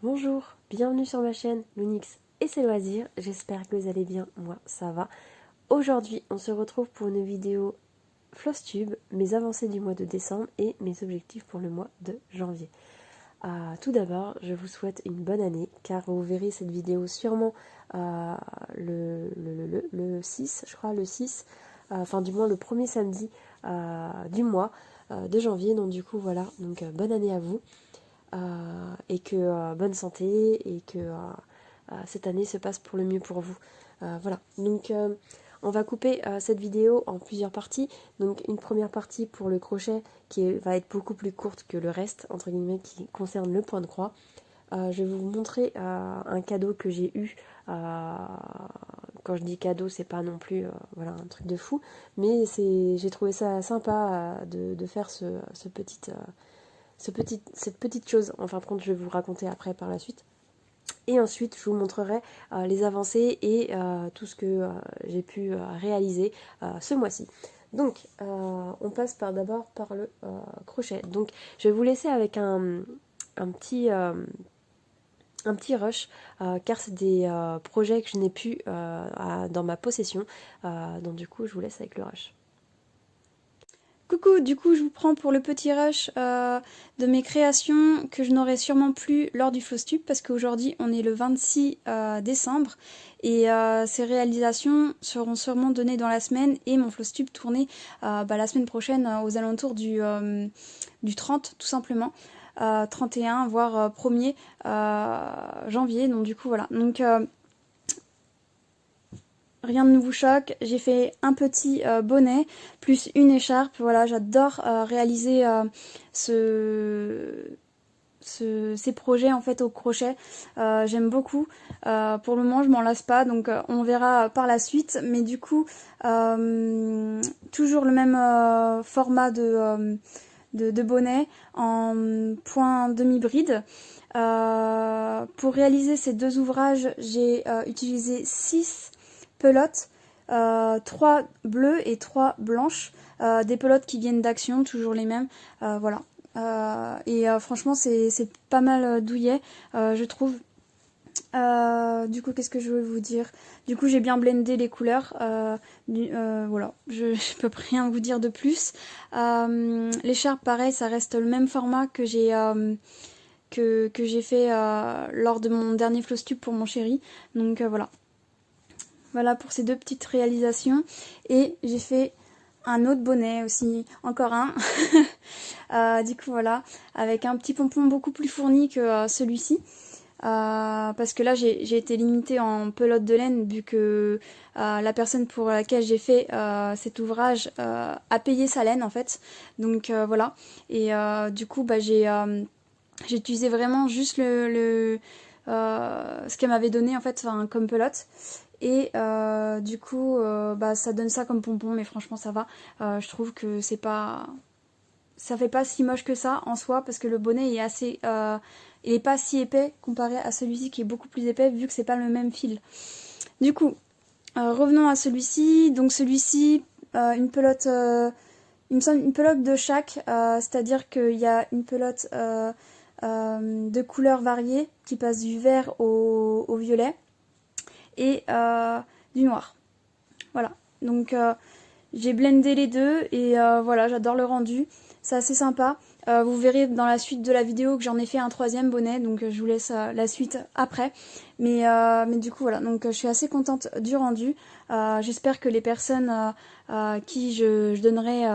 Bonjour, bienvenue sur ma chaîne Lounix et ses loisirs, j'espère que vous allez bien, moi ça va. Aujourd'hui on se retrouve pour une vidéo Flosstube, mes avancées du mois de décembre et mes objectifs pour le mois de janvier. Tout d'abord je vous souhaite une bonne année car vous verrez cette vidéo sûrement le 6, je crois le 6, enfin du moins le premier samedi du mois de janvier, donc du coup voilà, donc bonne année à vous. Et que bonne santé et que cette année se passe pour le mieux pour vous. Voilà, donc on va couper cette vidéo en plusieurs parties. Donc une première partie pour le crochet va être beaucoup plus courte que le reste, entre guillemets, qui concerne le point de croix. Je vais vous montrer un cadeau que j'ai eu. Quand je dis cadeau, c'est pas non plus voilà, un truc de fou, mais j'ai trouvé ça sympa de faire ce petit cette petite chose, en fin de compte, je vais vous raconter après par la suite. Et ensuite, je vous montrerai les avancées et tout ce que j'ai pu réaliser ce mois-ci. Donc, on passe d'abord par le crochet. Donc, je vais vous laisser avec un petit, un petit rush, car c'est des projets que je n'ai plus dans ma possession. Donc, du coup, je vous laisse avec le rush. Coucou, du coup je vous prends pour le petit rush de mes créations que je n'aurai sûrement plus lors du Flosstube parce qu'aujourd'hui on est le 26 décembre et ces réalisations seront sûrement données dans la semaine et mon Flosstube tourné la semaine prochaine aux alentours du 30 tout simplement. 31 voire 1er janvier, donc du coup voilà. Donc rien ne vous choque, j'ai fait un petit bonnet plus une écharpe. Voilà, j'adore réaliser ces projets en fait au crochet. J'aime beaucoup. Pour le moment, je m'en lasse pas, donc on verra par la suite. Mais du coup, toujours le même format de bonnet en point demi-bride. Pour réaliser ces deux ouvrages, j'ai utilisé 6 pelotes, 3 bleues et 3 blanches, des pelotes qui viennent d'Action, toujours les mêmes, voilà. Franchement c'est pas mal douillet, je trouve. Du coup, qu'est-ce que je veux vous dire? Du coup, j'ai bien blendé les couleurs. Voilà, je peux rien vous dire de plus. L'écharpe, pareil, ça reste le même format que j'ai fait lors de mon dernier Flosstube pour mon chéri. Donc voilà. Voilà pour ces deux petites réalisations. Et j'ai fait un autre bonnet aussi, encore un. Du coup voilà, avec un petit pompon beaucoup plus fourni que celui-ci. Parce que là j'ai été limitée en pelote de laine vu que la personne pour laquelle j'ai fait cet ouvrage a payé sa laine en fait. Donc voilà. Et du coup j'ai utilisé vraiment juste ce qu'elle m'avait donné en fait comme pelote. Et du coup, ça donne ça comme pompon, mais franchement ça va. Je trouve que c'est pas, ça fait pas si moche que ça en soi parce que le bonnet est assez, il est pas si épais comparé à celui-ci qui est beaucoup plus épais vu que c'est pas le même fil. Du coup, revenons à celui-ci. Donc celui-ci, une pelote, il me semble une pelote de chaque, c'est-à-dire qu'il y a une pelote de couleurs variées qui passe du vert au violet et du noir. Voilà. Donc j'ai blendé les deux et voilà, j'adore le rendu. C'est assez sympa. Vous verrez dans la suite de la vidéo que j'en ai fait un troisième bonnet, donc je vous laisse la suite après. Mais du coup voilà, donc je suis assez contente du rendu. J'espère que les personnes qui je donnerai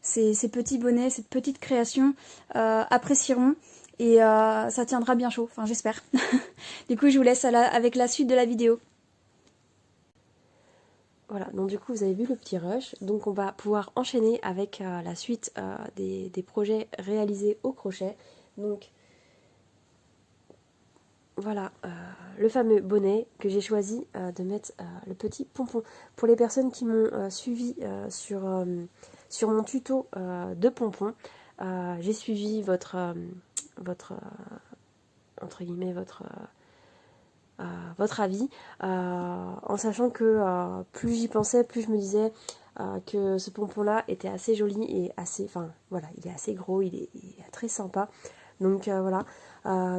ces petits bonnets, cette petite création apprécieront. Et ça tiendra bien chaud, enfin j'espère. Du coup je vous laisse avec la suite de la vidéo. Voilà, donc du coup vous avez vu le petit rush, donc on va pouvoir enchaîner avec la suite des projets réalisés au crochet. Donc voilà, le fameux bonnet que j'ai choisi de mettre le petit pompon. Pour les personnes qui m'ont suivi sur mon tuto de pompon, j'ai suivi votre entre guillemets, votre avis, en sachant que plus j'y pensais, plus je me disais que ce pompon là était assez joli et assez, enfin voilà, il est assez gros, il est très sympa. Donc voilà,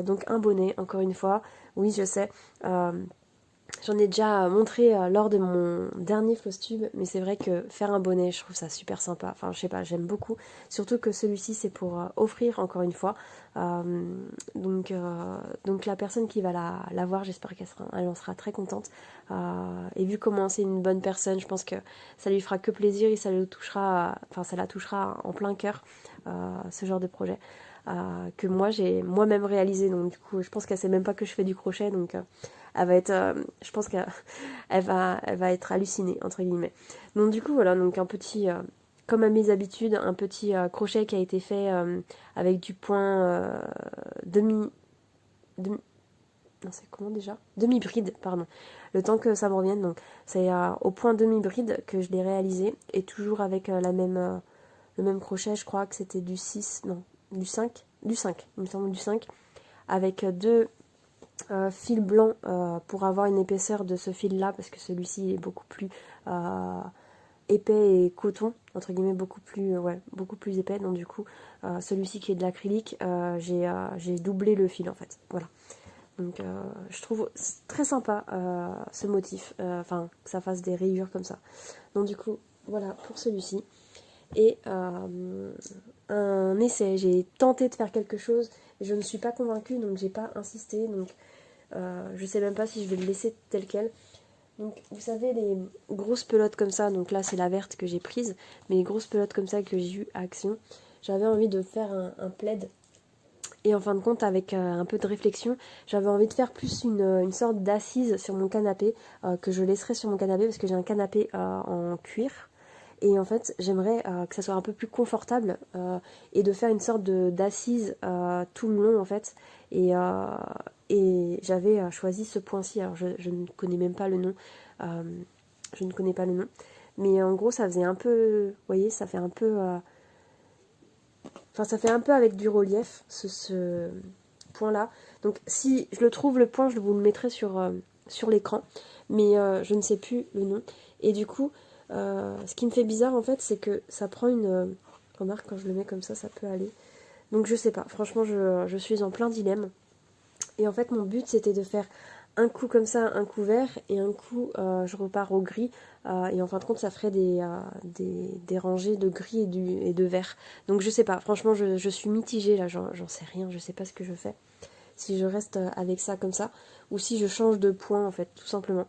donc un bonnet, encore une fois, oui je sais, j'en ai déjà montré lors de mon dernier Flosstube, mais c'est vrai que faire un bonnet, je trouve ça super sympa. Enfin, je sais pas, j'aime beaucoup. Surtout que celui-ci, c'est pour offrir, encore une fois. Donc la personne qui va la voir, j'espère elle en sera très contente. Et vu comment c'est une bonne personne, je pense que ça lui fera que plaisir et ça la touchera en plein cœur, ce genre de projet. Que moi j'ai moi-même réalisé, donc du coup je pense qu'elle sait même pas que je fais du crochet, donc elle va être, je pense qu'elle elle va être hallucinée entre guillemets. Donc du coup voilà, donc un petit, comme à mes habitudes, un petit crochet qui a été fait avec du point demi, non c'est comment déjà, demi-bride, pardon, le temps que ça me revienne. Donc c'est au point demi-bride que je l'ai réalisé, et toujours avec le même crochet. Je crois que c'était du 6, non, du cinq, il me semble, du 5, avec deux fil blanc pour avoir une épaisseur de ce fil là, parce que celui-ci est beaucoup plus épais et coton entre guillemets, beaucoup plus épais. Donc du coup celui-ci qui est de l'acrylique, j'ai doublé le fil en fait, voilà. Donc je trouve très sympa ce motif, enfin que ça fasse des rayures comme ça. Donc du coup voilà pour celui-ci. Et un essai, j'ai tenté de faire quelque chose et je ne suis pas convaincue, donc j'ai pas insisté. Donc je sais même pas si je vais le laisser tel quel. Donc vous savez, les grosses pelotes comme ça, donc là c'est la verte que j'ai prise, mais les grosses pelotes comme ça que j'ai eu à Action, j'avais envie de faire un plaid. Et en fin de compte, avec un peu de réflexion, j'avais envie de faire plus une sorte d'assise sur mon canapé, que je laisserai sur mon canapé parce que j'ai un canapé en cuir. Et en fait, j'aimerais que ça soit un peu plus confortable, et de faire une sorte d'assise tout le long en fait. Et j'avais choisi ce point-ci. Alors je ne connais même pas le nom. euh, je ne connais pas le nom. Mais en gros, ça faisait un peu. Vous voyez, ça fait un peu. Enfin, ça fait un peu avec du relief, ce point-là. Donc, si je le trouve, le point, je vous le mettrai sur l'écran. Mais je ne sais plus le nom. Et du coup, ce qui me fait bizarre, en fait, c'est que ça prend une... remarque, quand je le mets comme ça peut aller. Donc, je sais pas. Franchement, je suis en plein dilemme. Et en fait, mon but, c'était de faire un coup comme ça, un coup vert, et un coup, je repars au gris. Et en fin de compte, ça ferait des rangées de gris et de vert. Donc je sais pas, franchement, je suis mitigée là, j'en sais rien, je sais pas ce que je fais. Si je reste avec ça comme ça, ou si je change de point, en fait, tout simplement.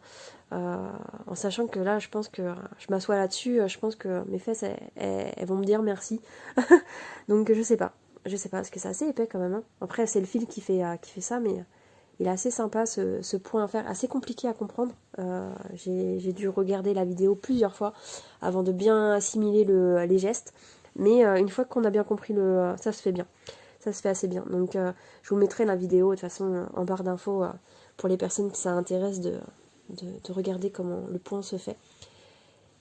En sachant que là, je pense que je m'assois là-dessus, je pense que mes fesses, elles vont me dire merci. Donc je sais pas. Je sais pas, parce que c'est assez épais quand même, hein. Après, c'est le fil qui fait ça, mais il est assez sympa ce point à faire, assez compliqué à comprendre. J'ai dû regarder la vidéo plusieurs fois avant de bien assimiler les gestes. Mais une fois qu'on a bien compris ça se fait bien. Ça se fait assez bien. Donc je vous mettrai la vidéo de toute façon en barre d'infos pour les personnes qui ça intéresse de regarder comment le point se fait.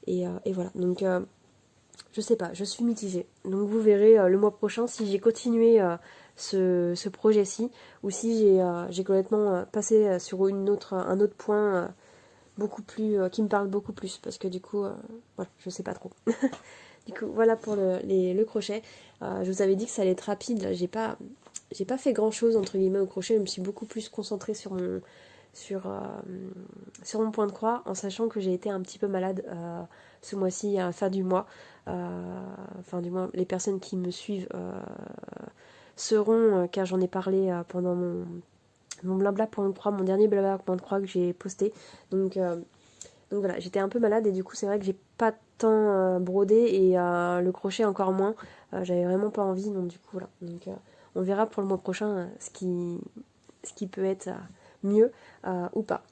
Et voilà. Donc je sais pas, je suis mitigée. Donc vous verrez le mois prochain si j'ai continué ce projet-ci, ou si j'ai complètement passé sur un autre point beaucoup plus qui me parle beaucoup plus, parce que du coup voilà, je sais pas trop. Du coup voilà pour le crochet. Je vous avais dit que ça allait être rapide. Là, j'ai pas fait grand chose entre guillemets au crochet. Je me suis beaucoup plus concentrée sur, euh, sur mon point de croix, en sachant que j'ai été un petit peu malade ce mois-ci, à la fin du mois. Enfin du moins les personnes qui me suivent sauront, car j'en ai parlé pendant mon blabla point de croix, mon dernier blabla point de croix que j'ai posté. Donc voilà, j'étais un peu malade, et du coup c'est vrai que j'ai pas tant brodé, et le crochet encore moins. J'avais vraiment pas envie, donc du coup voilà. Donc on verra pour le mois prochain ce qui peut être mieux ou pas.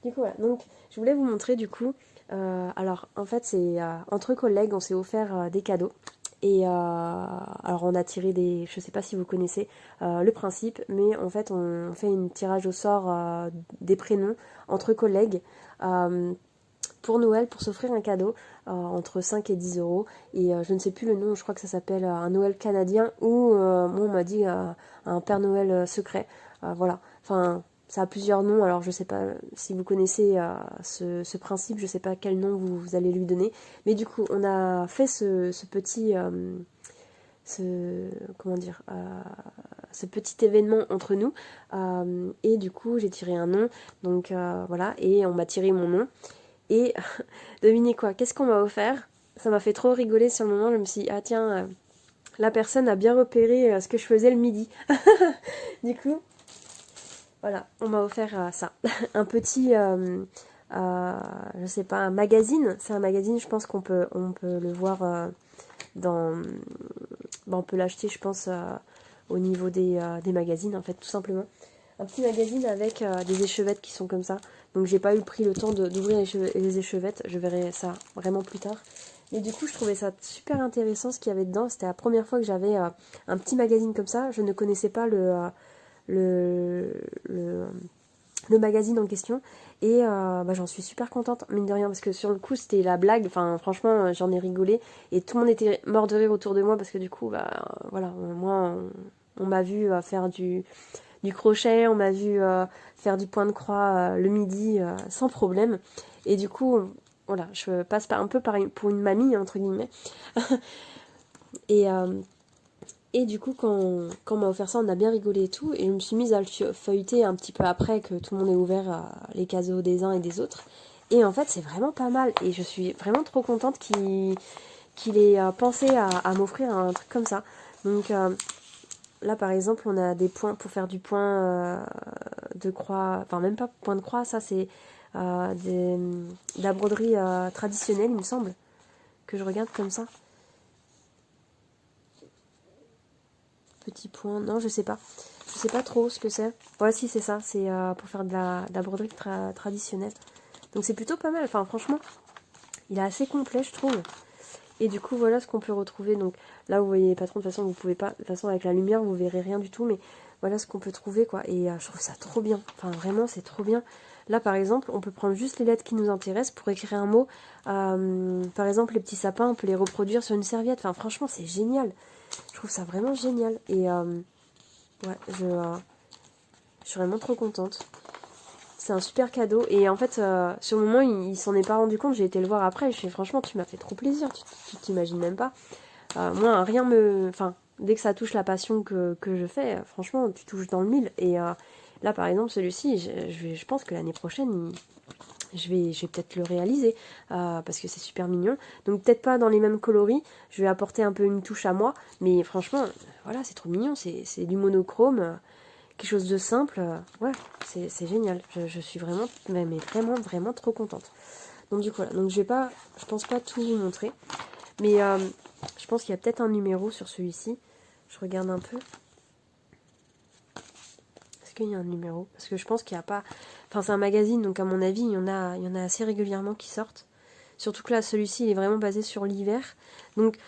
Du coup voilà, donc je voulais vous montrer du coup. Alors en fait c'est entre collègues, on s'est offert des cadeaux. Et alors on a tiré je sais pas si vous connaissez le principe, mais en fait on fait une tirage au sort des prénoms entre collègues pour Noël, pour s'offrir un cadeau entre 5 et 10 euros. Et je ne sais plus le nom, je crois que ça s'appelle un Noël canadien, ou moi on m'a dit un Père Noël secret. Voilà, enfin ça a plusieurs noms, alors je sais pas si vous connaissez ce principe, je sais pas quel nom vous allez lui donner. Mais du coup on a fait ce petit comment dire, ce petit événement entre nous. Et du coup, j'ai tiré un nom. Donc voilà, et on m'a tiré mon nom. Et devinez quoi, qu'est-ce qu'on m'a offert? Ça m'a fait trop rigoler sur le moment. Je me suis dit, ah tiens, la personne a bien repéré ce que je faisais le midi. Du coup, voilà, on m'a offert ça. Un petit, je sais pas, un magazine. C'est un magazine, je pense on peut le voir dans... on peut l'acheter, je pense, au niveau des magazines, en fait, tout simplement. Un petit magazine avec des échevettes qui sont comme ça. Donc j'ai pas eu pris le temps d'ouvrir les échevettes. Je verrai ça vraiment plus tard. Et du coup, je trouvais ça super intéressant ce qu'il y avait dedans. C'était la première fois que j'avais un petit magazine comme ça. Je ne connaissais pas le, le, le magazine en question. Et j'en suis super contente, mine de rien, parce que sur le coup, c'était la blague. Enfin, franchement, j'en ai rigolé. Et tout le monde était mort de rire autour de moi, parce que du coup, voilà, moi, on m'a vu faire du crochet, on m'a vu faire du point de croix le midi sans problème. Et du coup, voilà, je passe un peu pour une mamie, entre guillemets. Et, et du coup, quand on m'a offert ça, on a bien rigolé et tout. Et je me suis mise à le feuilleter un petit peu après que tout le monde ait ouvert les cadeaux des uns et des autres. Et en fait, c'est vraiment pas mal. Et je suis vraiment trop contente qu'il ait pensé à m'offrir un truc comme ça. Donc là, par exemple, on a des points pour faire du point de croix. Enfin, même pas point de croix, ça c'est de la broderie traditionnelle, il me semble. Que je regarde comme ça. Petit point, non, je sais pas. Je sais pas trop ce que c'est. Voilà, si, c'est ça. C'est pour faire de la broderie traditionnelle. Donc c'est plutôt pas mal. Enfin, franchement, il est assez complet, je trouve. Et du coup, voilà ce qu'on peut retrouver. Donc là, vous voyez pas trop. De toute façon, vous pouvez pas. De toute façon, avec la lumière, vous verrez rien du tout. Mais voilà ce qu'on peut trouver, quoi. Et je trouve ça trop bien. Enfin, vraiment, c'est trop bien. Là, par exemple, on peut prendre juste les lettres qui nous intéressent pour écrire un mot. Par exemple, les petits sapins, on peut les reproduire sur une serviette. Enfin, franchement, c'est génial. Je trouve ça vraiment génial. Et ouais, je suis vraiment trop contente. C'est un super cadeau. Et en fait, sur le moment, il s'en est pas rendu compte. J'ai été le voir après. Je fais, franchement, tu m'as fait trop plaisir. Tu t'imagines même pas. Moi, rien me... Enfin, dès que ça touche la passion que je fais, franchement, tu touches dans le mille. Et là, par exemple, celui-ci, je pense que l'année prochaine, je vais peut-être le réaliser. Parce que c'est super mignon. Donc, peut-être pas dans les mêmes coloris. Je vais apporter un peu une touche à moi. Mais franchement, voilà, c'est trop mignon. C'est du monochrome. Quelque chose de simple. Ouais, c'est génial. Je suis vraiment, mais vraiment, vraiment trop contente. Donc, du coup, voilà. Donc, je pense pas tout vous montrer. Mais je pense qu'il y a peut-être un numéro sur celui-ci. Je regarde un peu. Est-ce qu'il y a un numéro? Parce que je pense qu'il n'y a pas... Enfin, c'est un magazine, donc à mon avis, il y en a assez régulièrement qui sortent. Surtout que là, celui-ci, il est vraiment basé sur l'hiver. Donc,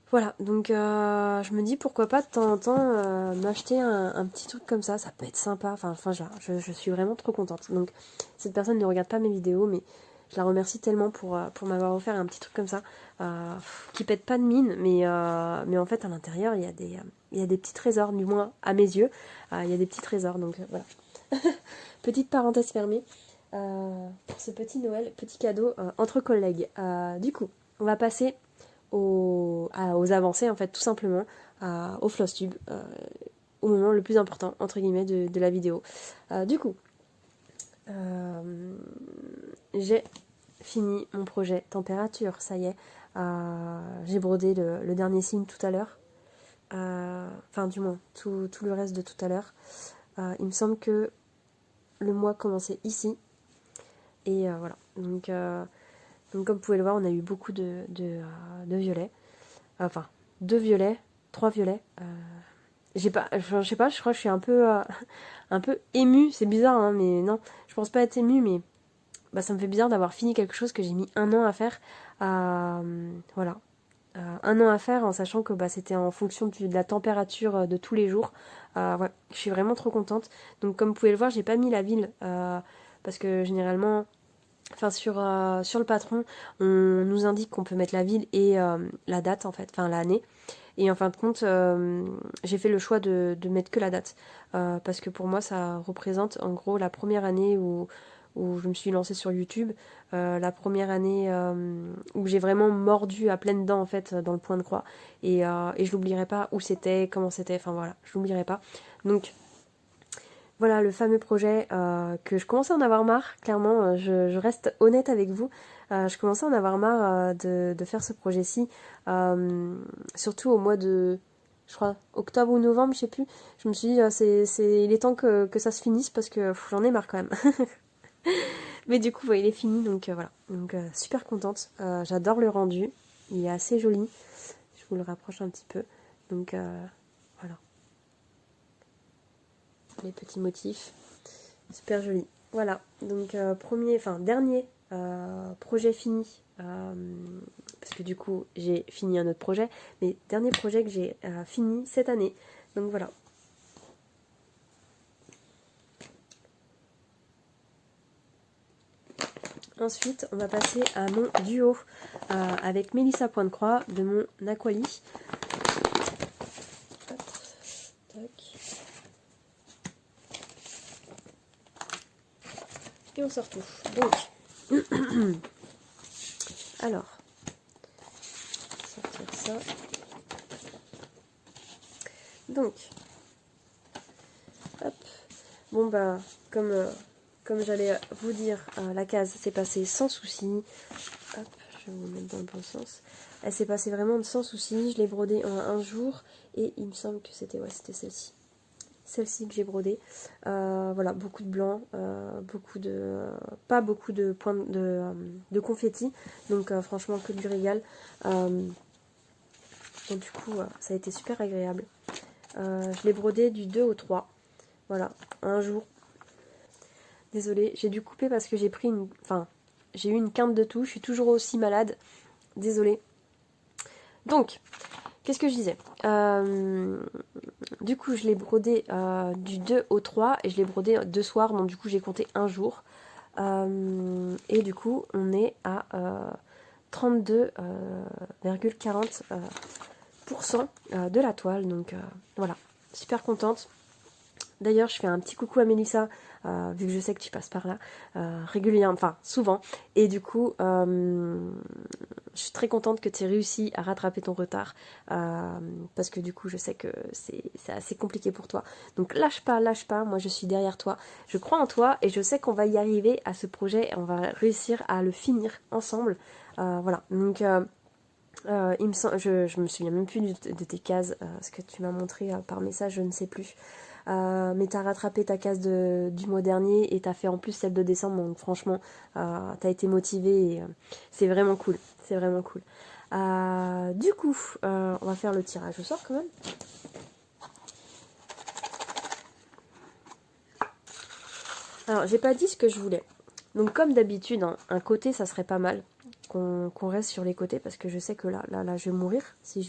voilà. Donc, je me dis, pourquoi pas, de temps en temps, m'acheter un petit truc comme ça. Ça peut être sympa. Enfin je suis vraiment trop contente. Donc, cette personne ne regarde pas mes vidéos, mais... Je la remercie tellement pour m'avoir offert un petit truc comme ça, qui pète pas de mine, mais en fait à l'intérieur il y a des petits trésors, du moins à mes yeux, il y a des petits trésors, donc voilà. Petite parenthèse fermée pour ce petit Noël, petit cadeau entre collègues. Du coup, on va passer aux avancées en fait, tout simplement, au floss tube, au moment le plus important, entre guillemets, de la vidéo. Du coup, j'ai fini mon projet température, ça y est. J'ai brodé le dernier signe tout à l'heure. Enfin, du moins, tout le reste de tout à l'heure. Il me semble que le mois commençait ici. Et voilà. Donc, comme vous pouvez le voir, on a eu beaucoup de violets. Enfin, 2 violets, 3 violets. Je sais pas, je crois que je suis un peu émue. C'est bizarre, hein, mais non, je pense pas être émue, mais ça me fait bizarre d'avoir fini quelque chose que j'ai mis 1 an à faire. Voilà. 1 an à faire en sachant que c'était en fonction de la température de tous les jours. Ouais, je suis vraiment trop contente. Donc comme vous pouvez le voir, j'ai pas mis la ville parce que généralement, enfin sur le patron, on nous indique qu'on peut mettre la ville et la date en fait, enfin l'année. Et en fin de compte, j'ai fait le choix de mettre que la date parce que pour moi, ça représente en gros la première année où où je me suis lancée sur YouTube, la première année où j'ai vraiment mordu à pleines dents en fait dans le point de croix et je l'oublierai pas où c'était, comment c'était, enfin voilà, je l'oublierai pas. Donc voilà le fameux projet que je commençais à en avoir marre, clairement, je reste honnête avec vous. Je commençais à en avoir marre de faire ce projet-ci, surtout au mois de, je crois, octobre ou novembre, je sais plus. Je me suis dit, il est temps que ça se finisse parce que j'en ai marre quand même. Mais du coup, ouais, il est fini, donc voilà. Donc super contente. J'adore le rendu, il est assez joli. Je vous le rapproche un petit peu. Donc voilà. Les petits motifs. Super joli. Voilà, donc dernier projet fini, parce que du coup j'ai fini un autre projet, mais dernier projet que j'ai fini cette année. Donc voilà. Ensuite, on va passer à mon duo avec Mélissa Pointe-Croix de mon Aquali. Hop, tac. Et on sort tout. Donc, alors, sortir ça. Donc, hop. Bon bah, comme j'allais vous dire, la case s'est passée sans souci. Hop, je vais vous mettre dans le bon sens. Elle s'est passée vraiment sans souci. Je l'ai brodée en un jour et il me semble que c'était celle-ci. Celle-ci que j'ai brodée. Voilà, beaucoup de blanc, pas beaucoup de points de confetti. Donc franchement que du régal. Donc du coup, ça a été super agréable. Je l'ai brodé du 2 au 3. Voilà, un jour. Désolée, j'ai dû couper parce que j'ai eu une quinte de toux. Je suis toujours aussi malade. Désolée. Donc, qu'est-ce que je disais du coup, je l'ai brodé du 2 au 3 et je l'ai brodé 2 soirs, donc du coup, j'ai compté un jour. Et du coup, on est à 32,40% de la toile. Donc voilà, super contente. D'ailleurs, je fais un petit coucou à Mélissa, vu que je sais que tu passes par là régulièrement, enfin souvent. Et du coup, je suis très contente que tu aies réussi à rattraper ton retard, parce que du coup, je sais que c'est assez compliqué pour toi. Donc lâche pas, moi je suis derrière toi. Je crois en toi et je sais qu'on va y arriver à ce projet et on va réussir à le finir ensemble. Voilà, donc je me souviens même plus de tes cases, ce que tu m'as montré par message, je ne sais plus. Mais t'as rattrapé ta case du mois dernier et t'as fait en plus celle de décembre, donc franchement t'as été motivée et c'est vraiment cool, c'est vraiment cool. Du coup on va faire le tirage au sort quand même. Alors j'ai pas dit ce que je voulais, donc comme d'habitude hein, un côté ça serait pas mal qu'on reste sur les côtés parce que je sais que là je vais mourir si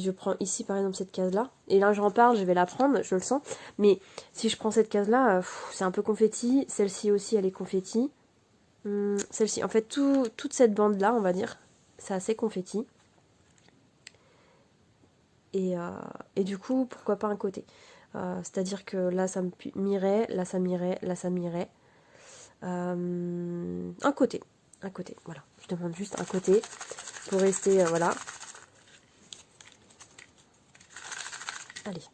je prends ici par exemple cette case là, et là j'en parle, je vais la prendre, je le sens, mais si je prends cette case là, c'est un peu confetti, celle-ci aussi elle est confetti, celle-ci, en fait toute cette bande là on va dire, c'est assez confetti, et du coup pourquoi pas un côté, c'est-à-dire que là ça m'irait, là ça m'irait, là ça m'irait, un côté, voilà, je demande juste un côté, pour rester, voilà. Allez.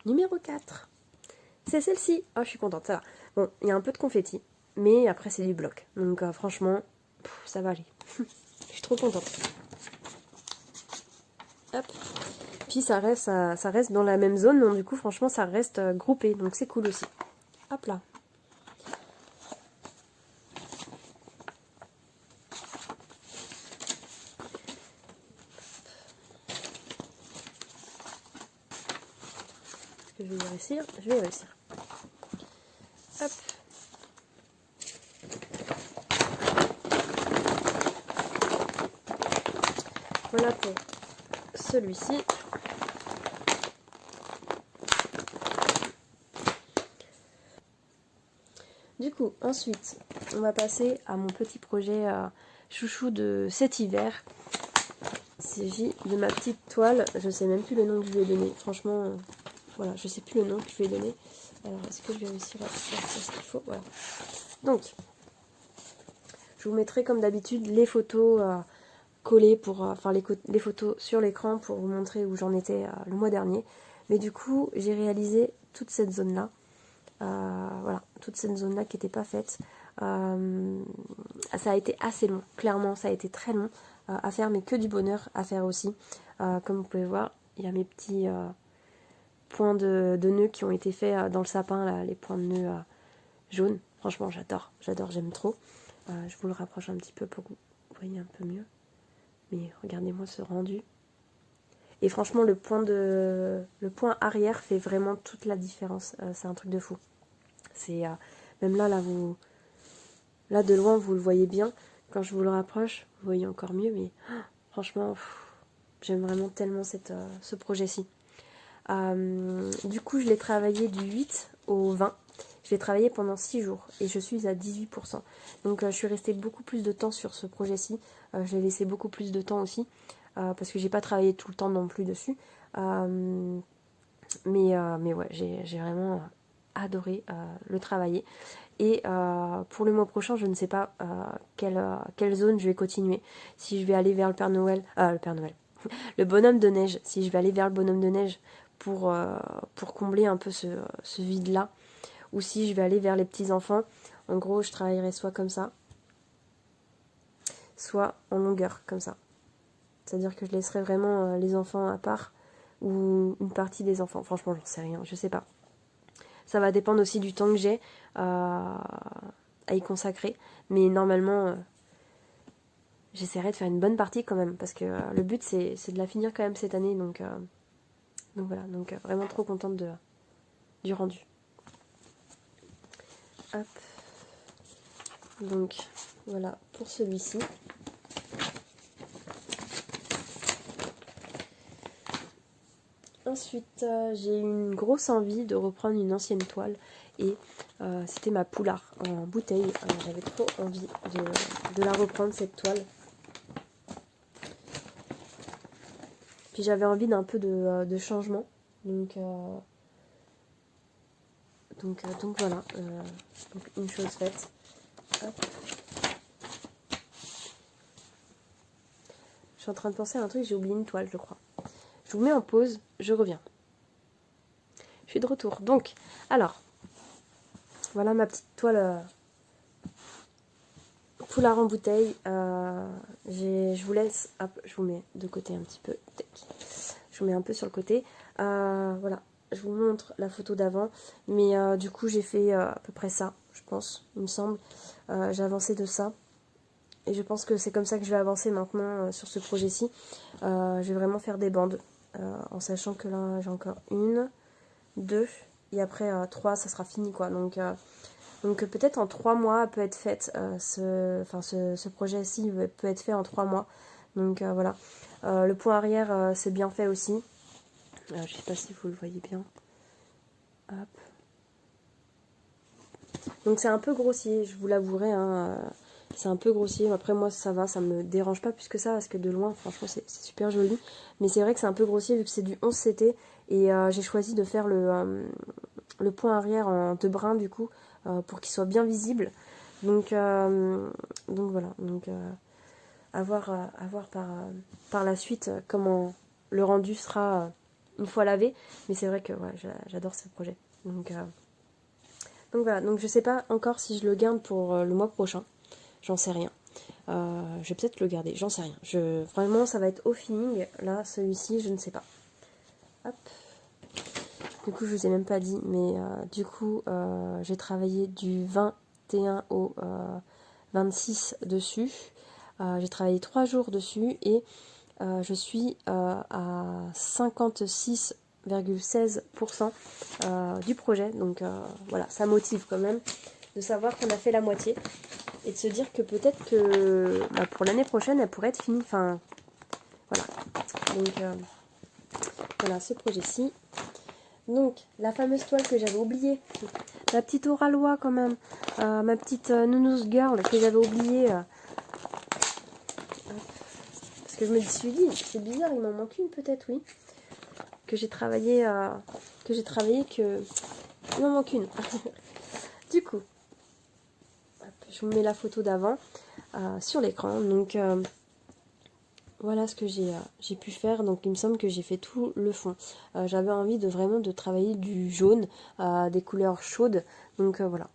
Numéro 4. C'est celle-ci. Oh, je suis contente, ça va. Bon, il y a un peu de confetti, mais après c'est du bloc. Donc franchement, ça va aller. Je suis trop contente. Hop. Puis ça reste dans la même zone, donc du coup franchement ça reste groupé, donc c'est cool aussi. Hop là. Est-ce que je vais réussir? Je vais réussir. Hop. Voilà pour celui-ci. Du coup, ensuite, on va passer à mon petit projet chouchou de cet hiver. Il s'agit de ma petite toile. Je sais même plus le nom que je lui ai donné. Franchement, voilà, je sais plus le nom que je lui ai donné. Alors, est-ce que je vais réussir à sortir ce qu'il faut? Voilà. Donc, je vous mettrai comme d'habitude les photos collées pour, enfin les photos sur l'écran pour vous montrer où j'en étais le mois dernier. Mais du coup, j'ai réalisé toute cette zone-là. Voilà, toute cette zone-là qui n'était pas faite. Ça a été assez long, clairement, ça a été très long à faire, mais que du bonheur à faire aussi. Comme vous pouvez voir, il y a mes petits points de nœuds qui ont été faits dans le sapin, là, les points de nœuds jaunes. Franchement, j'adore, j'aime trop. Je vous le rapproche un petit peu pour que vous voyez un peu mieux. Mais regardez-moi ce rendu. Et franchement, le point arrière fait vraiment toute la différence. C'est un truc de fou. C'est même là, là de loin, vous le voyez bien. Quand je vous le rapproche, vous voyez encore mieux. Mais franchement, j'aime vraiment tellement ce projet-ci. Du coup, je l'ai travaillé du 8 au 20. Je l'ai travaillé pendant 6 jours et je suis à 18%. Donc je suis restée beaucoup plus de temps sur ce projet-ci. Je l'ai laissé beaucoup plus de temps aussi parce que j'ai pas travaillé tout le temps non plus dessus. Mais ouais, j'ai vraiment adoré le travailler. Et pour le mois prochain, je ne sais pas quelle zone je vais continuer. Si je vais aller vers le Père Noël, le bonhomme de neige. Si je vais aller vers le bonhomme de neige pour combler un peu ce vide-là. Ou si je vais aller vers les petits-enfants. En gros, je travaillerai soit comme ça, soit en longueur, comme ça. C'est-à-dire que je laisserai vraiment les enfants à part, ou une partie des enfants. Franchement, j'en sais rien, je sais pas. Ça va dépendre aussi du temps que j'ai à y consacrer. Mais normalement, j'essaierai de faire une bonne partie quand même. Parce que le but, c'est de la finir quand même cette année. Donc voilà, donc vraiment trop contente du rendu. Hop. Donc voilà pour celui-ci. Ensuite, j'ai eu une grosse envie de reprendre une ancienne toile et c'était ma Poulard en bouteille. J'avais trop envie de la reprendre, cette toile. Puis j'avais envie d'un peu de changement. Donc voilà, donc une chose faite. Hop. Je suis en train de penser à un truc, j'ai oublié une toile, je crois. Je vous mets en pause, je reviens. Je suis de retour. Donc, alors, voilà ma petite toile Poulard en bouteille. Je vous laisse, hop, je vous mets de côté un petit peu. Je vous mets un peu sur le côté. Voilà, je vous montre la photo d'avant. Mais du coup, j'ai fait à peu près ça, je pense, il me semble. J'ai avancé de ça. Et je pense que c'est comme ça que je vais avancer maintenant sur ce projet-ci. Je vais vraiment faire des bandes. En sachant que là j'ai encore 1, 2 et après 3 ça sera fini quoi. Donc peut-être en 3 mois peut être faite ce projet-ci peut être fait en 3 mois. Donc voilà. Le point arrière c'est bien fait aussi. Je sais pas si vous le voyez bien. Hop. Donc c'est un peu grossier, je vous l'avouerai, hein, c'est un peu grossier. Après moi ça va, ça me dérange pas plus que ça parce que de loin franchement c'est super joli. Mais c'est vrai que c'est un peu grossier vu que c'est du 11 CT et j'ai choisi de faire le point arrière en 2 brins du coup pour qu'il soit bien visible. Donc voilà, donc à voir par la suite comment le rendu sera une fois lavé. Mais c'est vrai que ouais, j'adore ce projet. Donc voilà, donc je sais pas encore si je le garde pour le mois prochain. J'en sais rien. Je vais peut-être le garder, j'en sais rien. Vraiment, ça va être au feeling. Là, celui-ci, je ne sais pas. Hop. Du coup, je vous ai même pas dit, mais du coup, j'ai travaillé du 21 au 26 dessus. J'ai travaillé 3 jours dessus et je suis à 56,16% du projet. Donc voilà, ça motive quand même de savoir qu'on a fait la moitié. Et de se dire que peut-être que pour l'année prochaine, elle pourrait être finie. Enfin, voilà. Donc, voilà ce projet-ci. Donc, la fameuse toile que j'avais oubliée. Ma petite Oralois quand même. Ma petite Nounours Girl que j'avais oubliée. Parce que je me suis dit, c'est bizarre, il m'en manque une peut-être, oui. Que j'ai travaillé, que... Il m'en manque une. Du coup, hop, je vous mets la photo d'avant sur l'écran. Donc, voilà ce que j'ai pu faire. Donc, il me semble que j'ai fait tout le fond. J'avais envie de vraiment de travailler du jaune, des couleurs chaudes. Donc, voilà.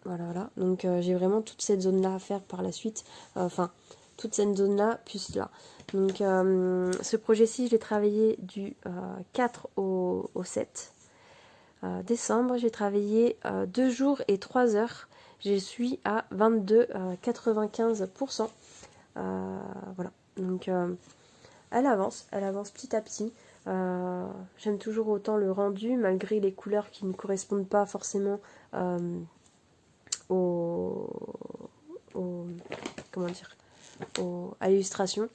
Voilà. Donc, j'ai vraiment toute cette zone-là à faire par la suite. Enfin, toute cette zone-là, plus là. Donc, ce projet-ci, je l'ai travaillé du 4 au 7 décembre. J'ai travaillé 2 jours et 3 heures. Je suis à 22,95%. Voilà. Donc, elle avance petit à petit. J'aime toujours autant le rendu, malgré les couleurs qui ne correspondent pas forcément au, comment dire, à l'illustration.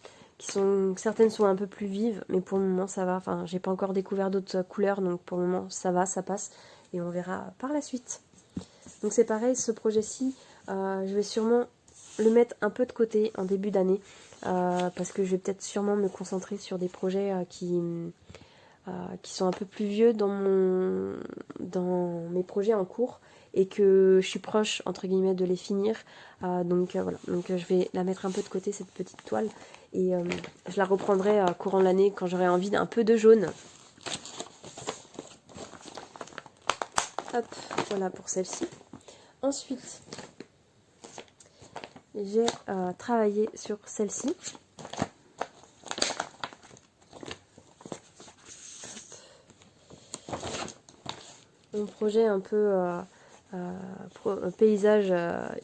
Certaines sont un peu plus vives, mais pour le moment ça va. Enfin, j'ai pas encore découvert d'autres couleurs, donc pour le moment ça va, ça passe, et on verra par la suite. Donc c'est pareil, ce projet-ci, je vais sûrement le mettre un peu de côté en début d'année, parce que je vais peut-être sûrement me concentrer sur des projets qui sont un peu plus vieux dans mes projets en cours, et que je suis proche entre guillemets de les finir. Donc voilà, donc je vais la mettre un peu de côté, cette petite toile, et je la reprendrai courant de l'année quand j'aurai envie d'un peu de jaune. Hop, voilà pour celle-ci. Ensuite, j'ai travaillé sur celle-ci. Mon projet un peu paysage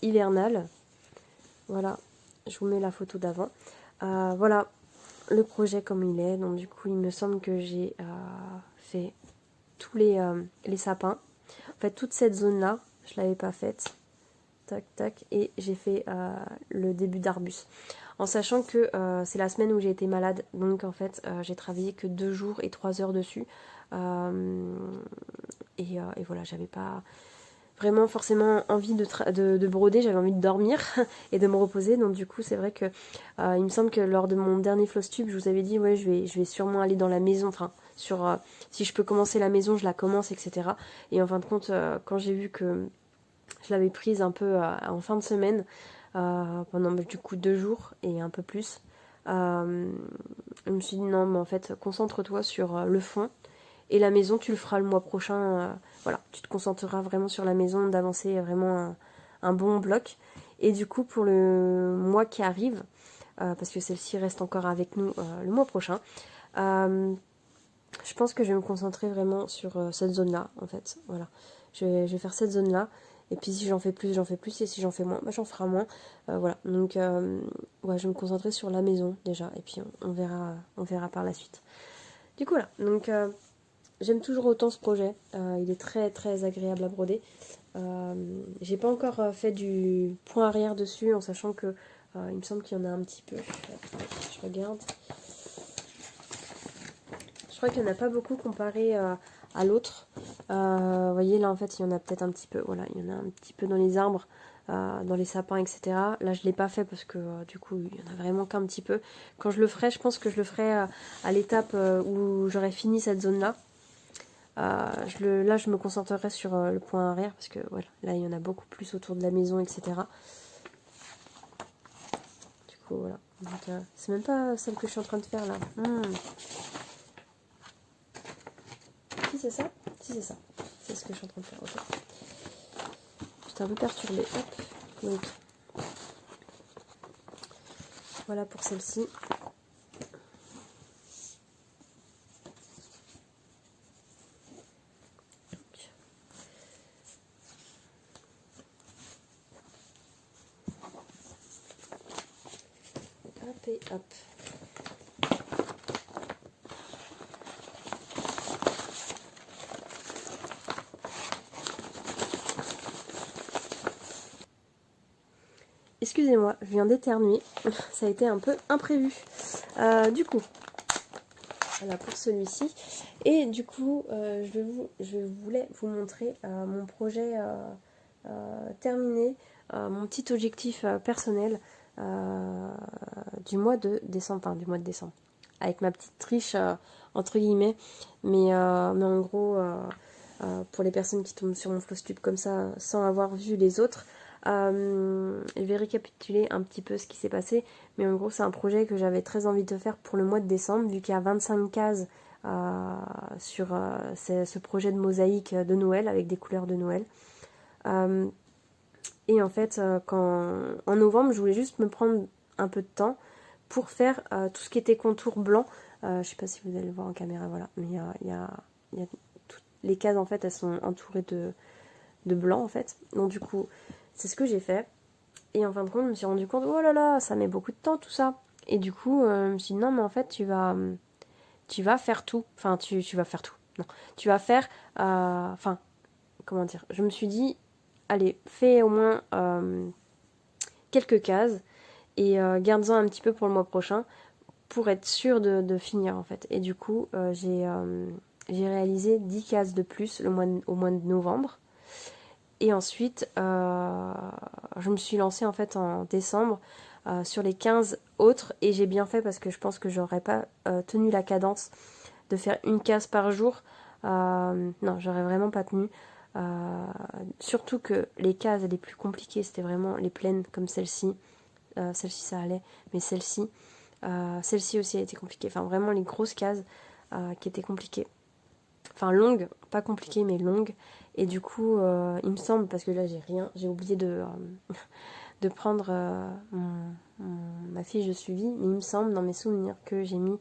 hivernal. Voilà, je vous mets la photo d'avant. Voilà le projet comme il est. Donc du coup, il me semble que j'ai fait tous les sapins. En fait, toute cette zone-là, je ne l'avais pas faite. Tac, tac. Et j'ai fait le début d'arbus. En sachant que c'est la semaine où j'ai été malade. Donc en fait, j'ai travaillé que 2 jours et 3 heures dessus. Et voilà, j'avais pas vraiment forcément envie de broder, j'avais envie de dormir et de me reposer. Donc du coup, c'est vrai que il me semble que lors de mon dernier floss tube, je vous avais dit, ouais, je vais sûrement aller dans la maison, enfin, si je peux commencer la maison, je la commence, etc. Et en fin de compte, quand j'ai vu que je l'avais prise un peu en fin de semaine, pendant du coup 2 jours et un peu plus, je me suis dit, non, mais en fait, concentre-toi sur le fond. Et la maison, tu le feras le mois prochain. Voilà, tu te concentreras vraiment sur la maison, d'avancer vraiment un bon bloc. Et du coup, pour le mois qui arrive, parce que celle-ci reste encore avec nous le mois prochain, je pense que je vais me concentrer vraiment sur cette zone-là, en fait. Voilà, je vais faire cette zone-là. Et puis si j'en fais plus, j'en fais plus. Et si j'en fais moins, bah, j'en ferai moins. Voilà, donc ouais, je vais me concentrer sur la maison déjà. Et puis on verra par la suite. Du coup, là, donc... j'aime toujours autant ce projet, il est très très agréable à broder. J'ai pas encore fait du point arrière dessus, en sachant que il me semble qu'il y en a un petit peu. Je regarde. Je crois qu'il n'y en a pas beaucoup comparé à l'autre. Vous voyez là en fait il y en a peut-être un petit peu. Voilà, il y en a un petit peu dans les arbres, dans les sapins, etc. Là je ne l'ai pas fait parce que du coup il y en a vraiment qu'un petit peu. Quand je le ferai, je pense que je le ferai à l'étape où j'aurai fini cette zone là. Là, je me concentrerai sur le point arrière parce que voilà, là, il y en a beaucoup plus autour de la maison, etc. Du coup, voilà. C'est même pas celle que je suis en train de faire là. Si, c'est ça? Si, c'est ça. C'est ce que je suis en train de faire. Ok. J'étais un peu perturbée. Hop. Donc, voilà pour celle-ci. Hop et hop. Excusez-moi, je viens d'éternuer. Ça a été un peu imprévu. Du coup, voilà pour celui-ci. Et du coup, je voulais vous montrer mon projet terminé, mon petit objectif personnel. du mois de décembre, enfin du mois de décembre, avec ma petite triche entre guillemets, mais en gros, pour les personnes qui tombent sur mon Flowstube comme ça sans avoir vu les autres, je vais récapituler un petit peu ce qui s'est passé, mais en gros c'est un projet que j'avais très envie de faire pour le mois de décembre, vu qu'il y a 25 cases sur ce projet de mosaïque de Noël avec des couleurs de Noël. Et en fait, en novembre, je voulais juste me prendre un peu de temps pour faire tout ce qui était contour blanc. Je sais pas si vous allez le voir en caméra, voilà. Mais il y a toutes les cases, en fait, elles sont entourées de blanc, en fait. Donc du coup, c'est ce que j'ai fait. Et en fin de compte, je me suis rendu compte, oh là là, ça met beaucoup de temps, tout ça. Et du coup, je me suis dit, non, mais en fait, tu vas faire tout. Enfin, tu vas faire tout. Non, tu vas faire... Enfin, comment dire, je me suis dit, allez, fais au moins quelques cases et garde-en un petit peu pour le mois prochain pour être sûr de finir en fait. Et du coup, j'ai réalisé 10 cases de plus au mois de novembre. Et ensuite, je me suis lancée en fait en décembre sur les 15 autres et j'ai bien fait parce que je pense que j'aurais pas tenu la cadence de faire une case par jour. Non, j'aurais vraiment pas tenu. Surtout que les cases les plus compliquées, c'était vraiment les plaines comme celle-ci. Celle-ci ça allait, mais celle-ci aussi a été compliquée. Enfin vraiment les grosses cases qui étaient compliquées. Enfin longues, pas compliquées mais longues. Et du coup, il me semble, parce que là j'ai oublié de prendre ma fiche de suivi, mais il me semble dans mes souvenirs que j'ai mis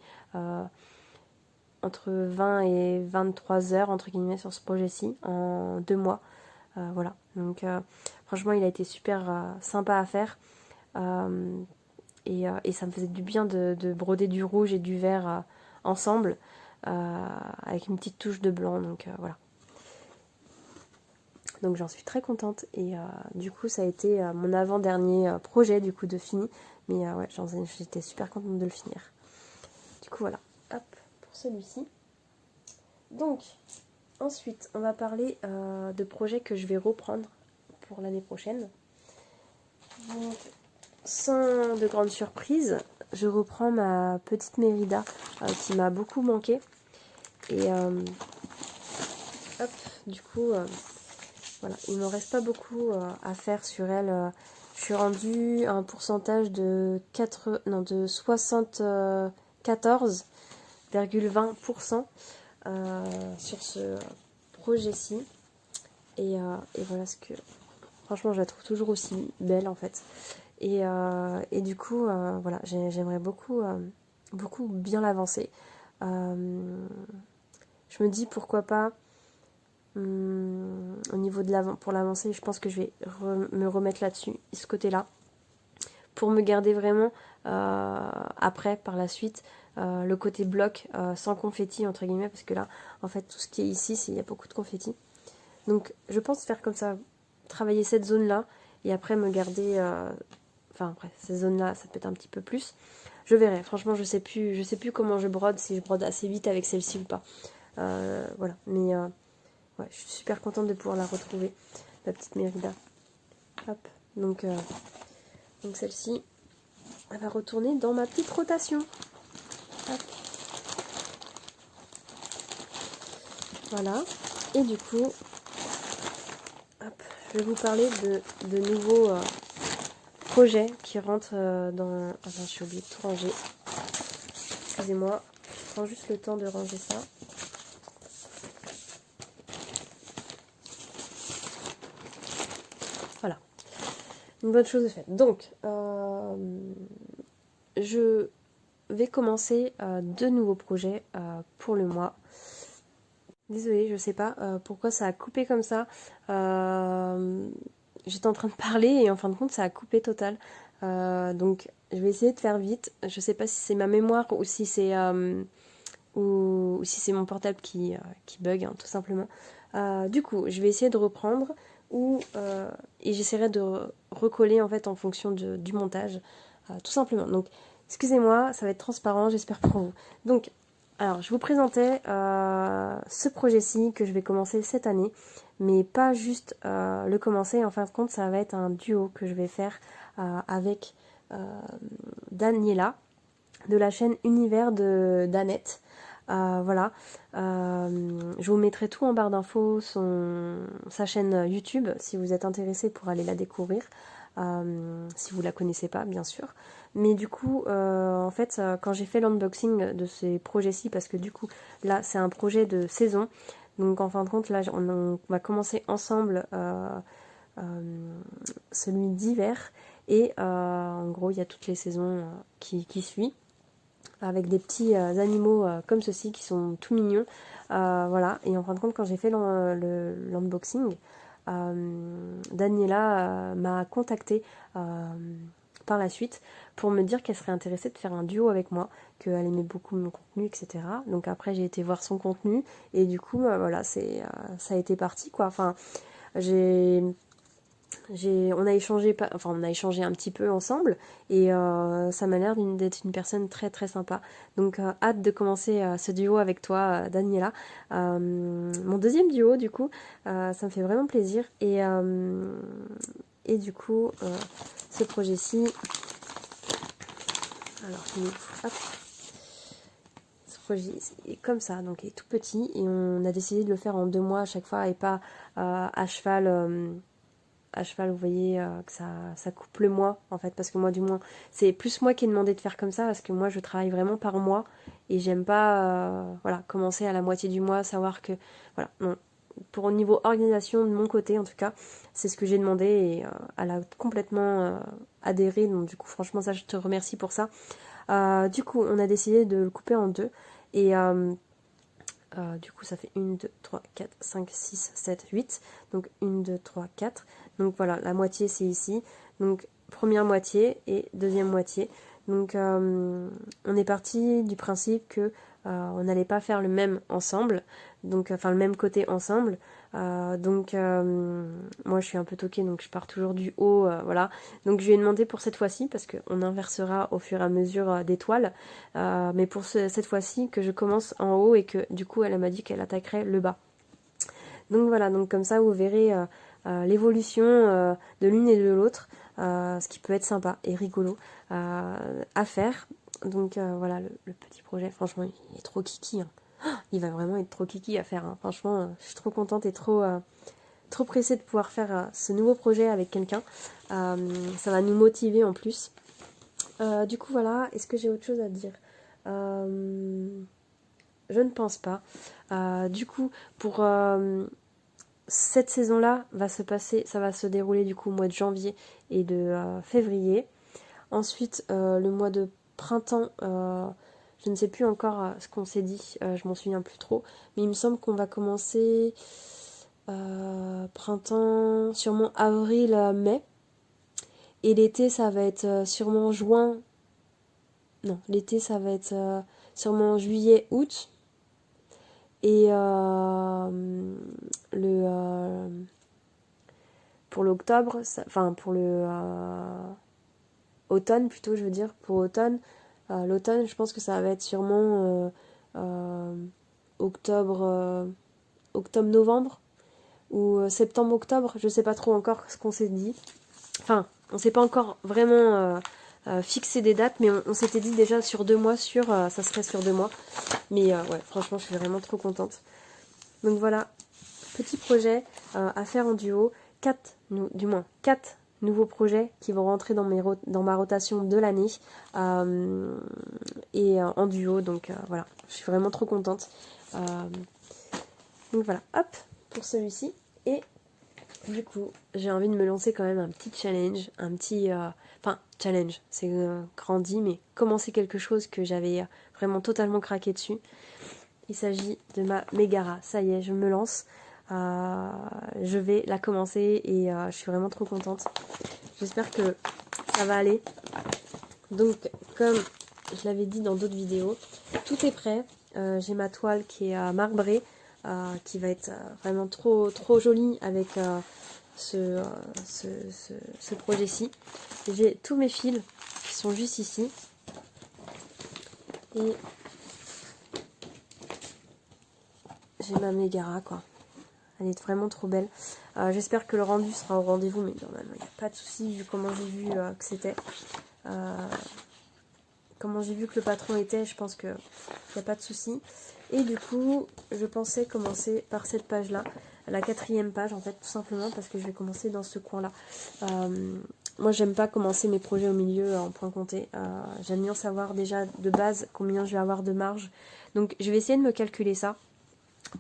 entre 20 et 23 heures entre guillemets sur ce projet-ci en 2 mois. Voilà, donc franchement il a été super sympa à faire et ça me faisait du bien de broder du rouge et du vert ensemble avec une petite touche de blanc, donc voilà. Donc j'en suis très contente et du coup ça a été mon avant-dernier projet du coup de fini, mais ouais j'étais super contente de le finir. Du coup voilà, hop pour celui-ci. Donc ensuite on va parler de projets que je vais reprendre pour l'année prochaine. Donc sans de grandes surprises, je reprends ma petite Mérida qui m'a beaucoup manqué et hop du coup voilà, il ne me reste pas beaucoup à faire sur elle. Je suis rendue à un pourcentage de 74,20% sur ce projet-ci. Et voilà ce que... Franchement, je la trouve toujours aussi belle en fait. Et du coup, voilà, j'aimerais beaucoup, beaucoup bien l'avancer. Je me dis pourquoi pas... au niveau de pour l'avancer, je pense que je vais me remettre là-dessus, ce côté-là, pour me garder vraiment après, par la suite, le côté bloc sans confetti, entre guillemets, parce que là, en fait, tout ce qui est ici, il y a beaucoup de confetti. Donc, je pense faire comme ça, travailler cette zone-là, et après me garder... Enfin, après, ces zones-là, ça peut être un petit peu plus. Je verrai, franchement, je sais plus comment je brode, si je brode assez vite avec celle-ci ou pas. Voilà, mais... ouais, je suis super contente de pouvoir la retrouver, la petite Mérida. Hop, donc celle-ci, elle va retourner dans ma petite rotation. Hop. Voilà, et du coup, hop, je vais vous parler de nouveaux projets qui rentrent dans... Enfin, je suis oubliée de tout ranger. Excusez-moi, je prends juste le temps de ranger ça. Voilà, une bonne chose de faite. Donc, je vais commencer 2 nouveaux projets pour le mois. Désolée, je sais pas pourquoi ça a coupé comme ça. J'étais en train de parler et en fin de compte ça a coupé total. Donc je vais essayer de faire vite. Je sais pas si c'est ma mémoire ou si c'est mon portable qui bug, hein, tout simplement. Du coup, je vais essayer de reprendre et j'essaierai de recoller en fait en fonction du montage, tout simplement. Donc, excusez-moi, ça va être transparent, j'espère pour vous. Donc, alors, je vous présentais ce projet-ci que je vais commencer cette année, mais pas juste le commencer. En fin de compte, ça va être un duo que je vais faire avec Daniela de la chaîne Univers de d'Annette. Voilà, je vous mettrai tout en barre d'infos, sa chaîne YouTube, si vous êtes intéressé pour aller la découvrir, si vous la connaissez pas, bien sûr. Mais du coup, en fait, quand j'ai fait l'unboxing de ces projets-ci, parce que du coup, là, c'est un projet de saison, donc en fin de compte, là, on va commencer ensemble celui d'hiver, et en gros, il y a toutes les saisons qui suivent, avec des petits animaux comme ceci qui sont tout mignons. Voilà, et en fin de compte, quand j'ai fait l'unboxing, Daniela m'a contactée par la suite pour me dire qu'elle serait intéressée de faire un duo avec moi, qu'elle aimait beaucoup mon contenu, etc. Donc après, j'ai été voir son contenu, et du coup, voilà, ça a été parti, quoi. Enfin, on a échangé un petit peu ensemble, et ça m'a l'air d'être une personne très très sympa. Donc hâte de commencer ce duo avec toi, Daniela. Mon deuxième duo, du coup, ça me fait vraiment plaisir, et du coup, ce projet-ci, alors hop, ce projet est comme ça, donc il est tout petit, et on a décidé de le faire en 2 mois à chaque fois, et pas à cheval. À cheval, vous voyez que ça coupe le mois, en fait, parce que moi, du moins, c'est plus moi qui ai demandé de faire comme ça, parce que moi, je travaille vraiment par mois, et j'aime pas, voilà, commencer à la moitié du mois, savoir que, voilà, non. Pour au niveau organisation, de mon côté, en tout cas, c'est ce que j'ai demandé, et elle a complètement adhéré, donc du coup, franchement, ça, je te remercie pour ça. Du coup, on a décidé de le couper en 2, et du coup, ça fait 1, 2, 3, 4, 5, 6, 7, 8. Donc 1, 2, 3, 4. Donc voilà, la moitié c'est ici. Donc première moitié et deuxième moitié. Donc on est parti du principe que on n'allait pas faire le même ensemble, donc enfin le même côté ensemble. Moi je suis un peu toquée, donc je pars toujours du haut, voilà. Donc je lui ai demandé pour cette fois-ci, parce qu'on inversera au fur et à mesure des toiles, mais pour cette fois-ci que je commence en haut, et que du coup elle m'a dit qu'elle attaquerait le bas. Donc voilà, donc comme ça vous verrez l'évolution de l'une et de l'autre, ce qui peut être sympa et rigolo à faire. Donc voilà, le petit projet, franchement, il est trop kiki, hein. Il va vraiment être trop kiki à faire, hein. Franchement, je suis trop contente et trop pressée de pouvoir faire ce nouveau projet avec quelqu'un. Ça va nous motiver en plus. Du coup, voilà, est-ce que j'ai autre chose à dire? Je ne pense pas. Du coup, pour cette saison-là, ça va se dérouler du coup au mois de janvier et de février. Ensuite, le mois de printemps, je ne sais plus encore ce qu'on s'est dit, je m'en souviens plus trop, mais il me semble qu'on va commencer printemps, sûrement avril, mai, et l'été ça va être sûrement juin, non, l'été ça va être sûrement juillet, août, et pour l'octobre, enfin pour le automne plutôt, je veux dire, pour automne. L'automne, je pense que ça va être sûrement octobre, octobre-novembre, ou septembre-octobre, je sais pas trop encore ce qu'on s'est dit. Enfin, on s'est pas encore vraiment fixé des dates, mais on s'était dit déjà sur 2 mois, ça serait sur 2 mois. Mais ouais, franchement, je suis vraiment trop contente. Donc voilà, petit projet à faire en duo, 4 nouveaux projets qui vont rentrer dans ma rotation de l'année, et en duo, donc voilà, je suis vraiment trop contente. Donc voilà, hop, pour celui-ci. Et du coup, j'ai envie de me lancer quand même un petit challenge, enfin, challenge, c'est grandi, mais commencer quelque chose que j'avais vraiment totalement craqué dessus. Il s'agit de ma Megara, ça y est, je me lance. Je vais la commencer, et je suis vraiment trop contente. J'espère que ça va aller. Donc, comme je l'avais dit dans d'autres vidéos, tout est prêt. J'ai ma toile qui est marbrée, qui va être vraiment trop jolie avec ce projet-ci. J'ai tous mes fils qui sont juste ici. Et j'ai ma Megara, quoi. Elle est vraiment trop belle. J'espère que le rendu sera au rendez-vous, mais normalement il n'y a pas de souci vu comment j'ai vu que c'était. comment j'ai vu que le patron était, je pense qu'il n'y a pas de souci. Et du coup, je pensais commencer par cette page-là, la 4e page en fait, tout simplement parce que je vais commencer dans ce coin-là. Moi, j'aime pas commencer mes projets au milieu en point compté. J'aime bien savoir déjà de base combien je vais avoir de marge. Donc, je vais essayer de me calculer ça,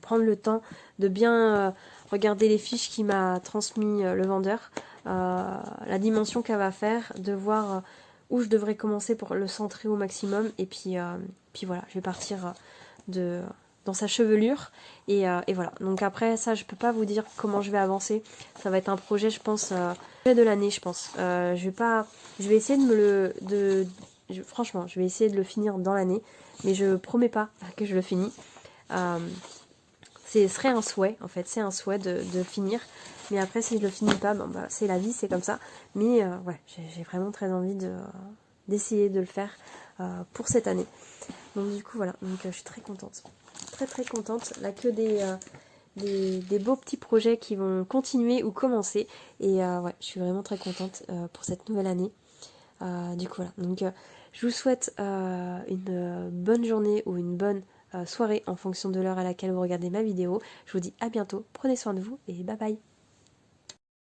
prendre le temps de bien regarder les fiches qu'il m'a transmis le vendeur, la dimension qu'elle va faire, de voir où je devrais commencer pour le centrer au maximum. Et puis voilà, je vais partir dans sa chevelure. Et voilà. Donc après, ça, je peux pas vous dire comment je vais avancer. Ça va être un projet, je pense, de l'année, je pense. Je vais essayer franchement, je vais essayer de le finir dans l'année. Mais je promets pas que je le finis. Ce serait un souhait, en fait. C'est un souhait de finir. Mais après, si je le finis pas, bon, bah, c'est la vie, c'est comme ça. Mais ouais, j'ai vraiment très envie d'essayer de le faire pour cette année. Donc du coup, voilà. Donc je suis très contente. Très très contente. Là, que des beaux petits projets qui vont continuer ou commencer. Et ouais, je suis vraiment très contente pour cette nouvelle année. Du coup, voilà. Donc je vous souhaite une bonne journée ou une bonne soirée en fonction de l'heure à laquelle vous regardez ma vidéo. Je vous dis à bientôt. Prenez soin de vous et bye bye.